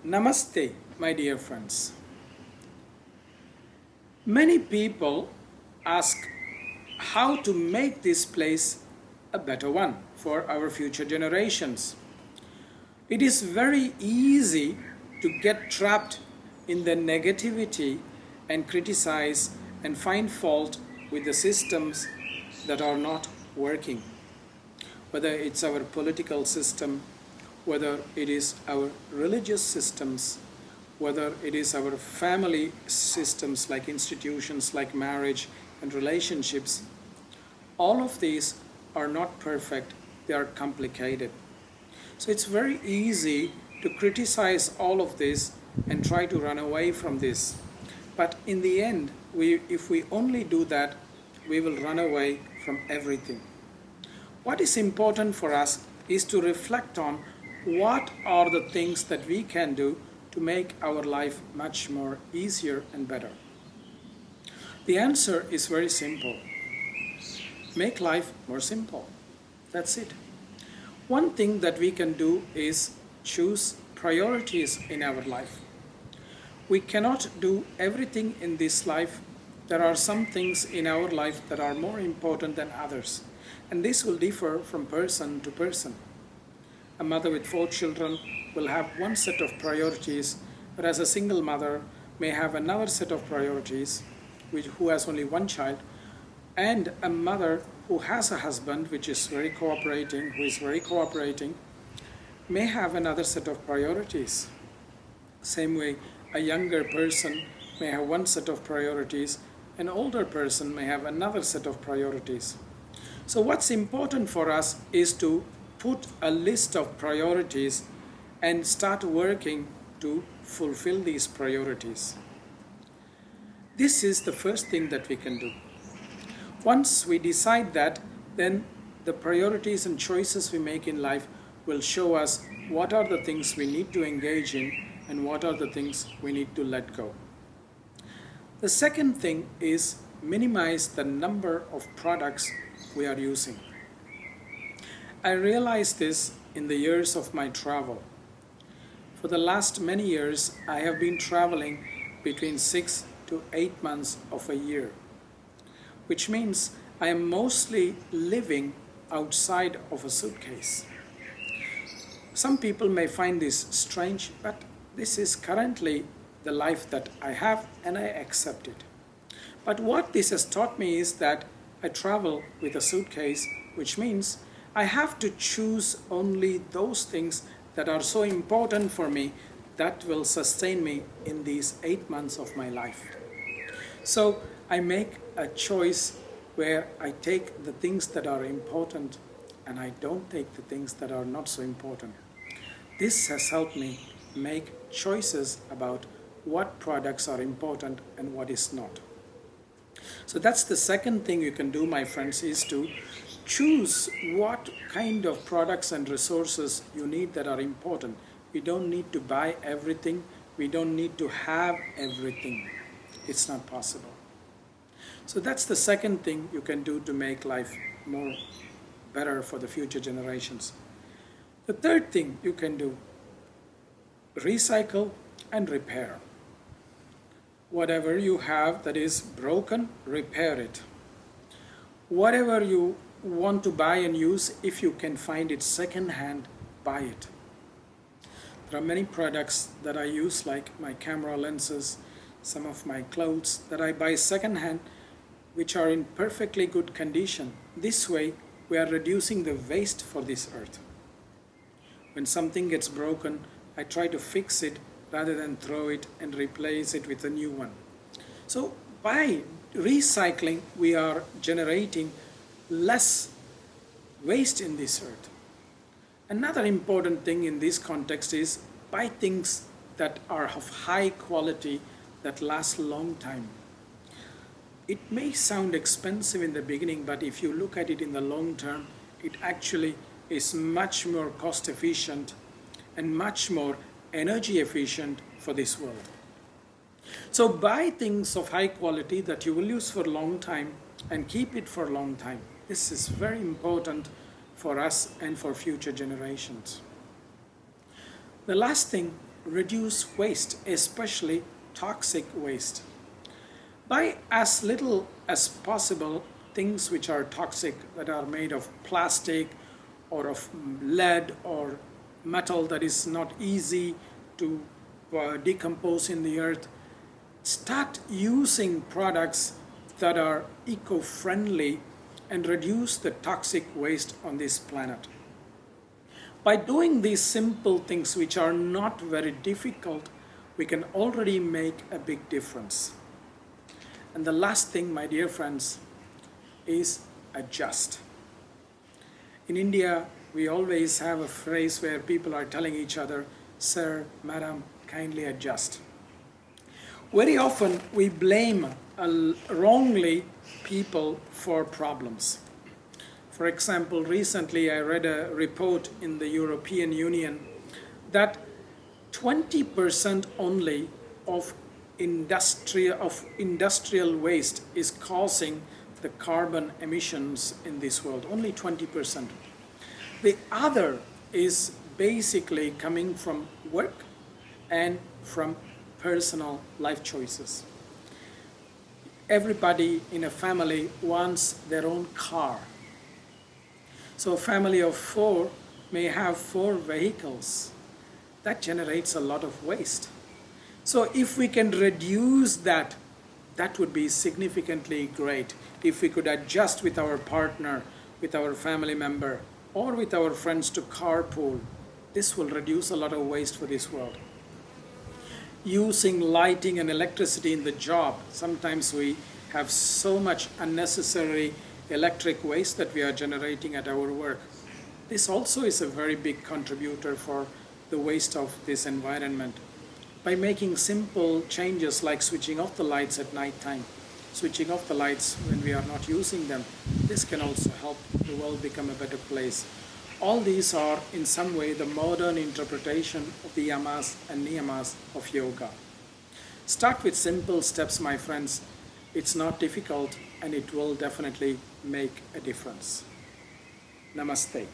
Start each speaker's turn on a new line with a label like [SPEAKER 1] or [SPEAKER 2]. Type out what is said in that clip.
[SPEAKER 1] Namaste, my dear friends. Many people ask how to make this place a better one for our future generations. It is very easy to get trapped in the negativity and criticize and find fault with the systems that are not working. Whether it's our political system, whether it is our religious systems, whether it is our family systems like institutions like marriage and relationships, all of these are not perfect, they are complicated. So it's very easy to criticize all of this and try to run away from this. But in the end, if we only do that, we will run away from everything. What is important for us is to reflect on what are the things that we can do to make our life much more easier and better. The answer is very simple. Make life more simple. That's it. One thing that we can do is choose priorities in our life. We cannot do everything in this life. There are some things in our life that are more important than others, and this will differ from person to person. A mother with 4 children will have one set of priorities, whereas a single mother may have another set of priorities, who has only 1 child, and a mother who has a husband who is very cooperating, may have another set of priorities. Same way, a younger person may have one set of priorities, an older person may have another set of priorities. So what's important for us is to put a list of priorities and start working to fulfill these priorities. This is the first thing that we can do. Once we decide that, then the priorities and choices we make in life will show us what are the things we need to engage in and what are the things we need to let go. The second thing is minimize the number of products we are using. I realized this in the years of my travel. For the last many years, I have been traveling between 6 to 8 months of a year, which means I am mostly living outside of a suitcase. Some people may find this strange, but this is currently the life that I have and I accept it. But what this has taught me is that I travel with a suitcase, which means I have to choose only those things that are so important for me that will sustain me in these 8 months of my life. So I make a choice where I take the things that are important and I don't take the things that are not so important. This has helped me make choices about what products are important and what is not. So that's the second thing you can do, my friends, is to choose what kind of products and resources you need that are important. We don't need to buy everything. We don't need to have everything. It's not possible. So that's the second thing you can do to make life more better for the future generations. The third thing you can do, recycle and repair. Whatever you have that is broken, repair it. Whatever you want to buy and use, if you can find it second-hand, buy it. There are many products that I use, like my camera lenses, some of my clothes that I buy second-hand, which are in perfectly good condition. This way, we are reducing the waste for this earth. When something gets broken, I try to fix it rather than throw it and replace it with a new one. So by recycling, we are generating less waste in this earth. Another important thing in this context is buy things that are of high quality that last a long time. It may sound expensive in the beginning, but if you look at it in the long term, it actually is much more cost efficient and much more energy efficient for this world. So buy things of high quality that you will use for a long time and keep it for a long time. This is very important for us and for future generations. The last thing reduce waste, especially toxic waste. Buy as little as possible things which are toxic, that are made of plastic or of lead or metal that is not easy to decompose in the earth. Start using products that are eco-friendly and reduce the toxic waste on this planet. By doing these simple things, which are not very difficult, we can already make a big difference. And the last thing, my dear friends, is adjust. In India, we always have a phrase where people are telling each other, "Sir, madam, kindly adjust." Very often we blame wrongly people for problems. For example, recently I read a report in the European Union that 20% only of industrial waste is causing the carbon emissions in this world, only 20%. The other is basically coming from work and from personal life choices. Everybody in a family wants their own car. So a family of 4 may have 4 vehicles. That generates a lot of waste. So if we can reduce that, that would be significantly great. If we could adjust with our partner, with our family member, or with our friends to carpool, this will reduce a lot of waste for this world. Using lighting and electricity in the job, sometimes we have so much unnecessary electric waste that we are generating at our work. This also is a very big contributor for the waste of this environment. By making simple changes like switching off the lights at night time, switching off the lights when we are not using them, this can also help the world become a better place. All these are in some way the modern interpretation of the yamas and niyamas of yoga. Start with simple steps, my friends. It's not difficult and it will definitely make a difference. Namaste.